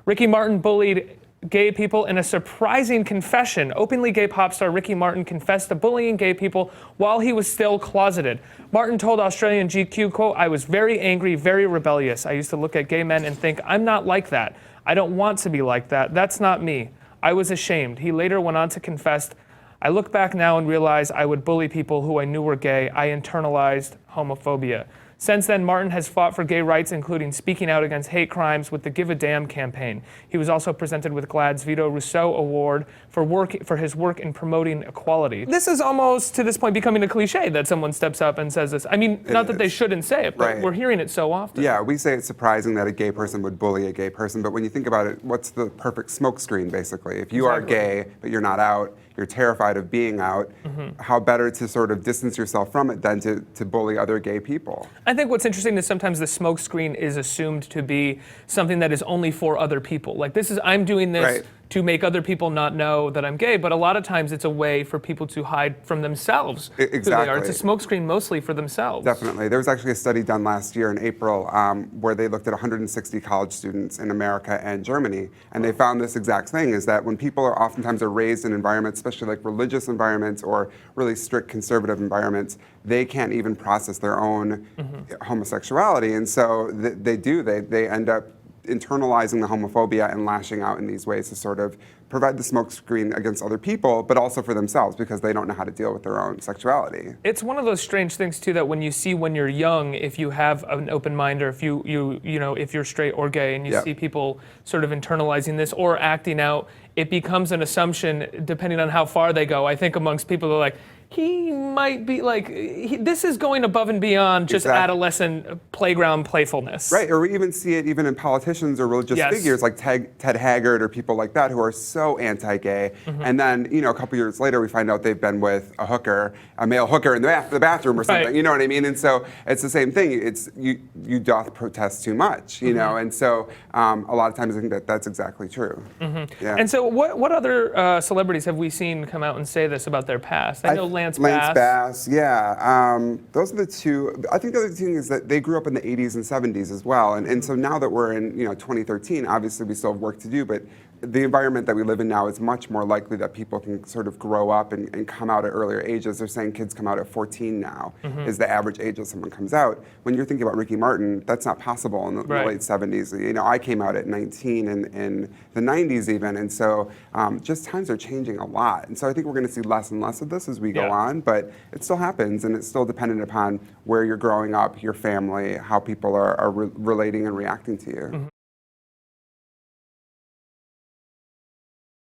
Ricky Martin bullied gay people in a surprising confession. Openly gay pop star Ricky Martin confessed to bullying gay people while he was still closeted. Martin told Australian GQ, quote, "I was very angry, very rebellious. I used to look at gay men and think, I'm not like that. I don't want to be like that. That's not me. I was ashamed." He later went on to confess, "I look back now and realize I would bully people who I knew were gay. I internalized homophobia." Since then, Martin has fought for gay rights, including speaking out against hate crimes with the Give a Damn campaign. He was also presented with GLAAD's Vito Rousseau Award for his work in promoting equality. This is almost, to this point, becoming a cliche that someone steps up and says this. I mean, not that they shouldn't say it, but we're hearing it so often. Yeah, we say it's surprising that a gay person would bully a gay person, but when you think about it, what's the perfect smokescreen, basically? If you are gay, but you're not out, you're terrified of being out, how better to sort of distance yourself from it than to bully other gay people? I think what's interesting is sometimes the smokescreen is assumed to be something that is only for other people. Like, I'm doing this to make other people not know that I'm gay, but a lot of times it's a way for people to hide from themselves who they are. It's a smokescreen mostly for themselves. Definitely. There was actually a study done last year in April where they looked at 160 college students in America and Germany, and they found this exact thing, is that when people are oftentimes raised in environments, especially like religious environments or really strict conservative environments, they can't even process their own homosexuality, and so they end up internalizing the homophobia and lashing out in these ways to sort of provide the smokescreen against other people, but also for themselves because they don't know how to deal with their own sexuality. It's one of those strange things too that when you see when you're young, if you have an open mind or if you know if you're straight or gay and you see people sort of internalizing this or acting out, it becomes an assumption depending on how far they go. I think amongst people who are like, he might be like, this is going above and beyond just adolescent playground playfulness. Right, or we even see it even in politicians or religious figures like Ted Haggard or people like that who are so anti-gay. And then, a couple years later, we find out they've been with a hooker, a male hooker in the bathroom or something, you know what I mean? And so it's the same thing. It's you doth protest too much, you know? And so a lot of times I think that's exactly true. And so what other celebrities have we seen come out and say this about their past? I know Lance Bass, yeah. Those are the two. I think the other thing is that they grew up in the 80s and 70s as well. And so now that we're in 2013, obviously we still have work to do, but the environment that we live in now is much more likely that people can sort of grow up and come out at earlier ages. They're saying kids come out at 14 now is the average age that someone comes out. When you're thinking about Ricky Martin, that's not possible in the late 70s. I came out at 19 in the 90s even, and so just times are changing a lot. And so I think we're going to see less and less of this as we go on, but it still happens, and it's still dependent upon where you're growing up, your family, how people are relating and reacting to you.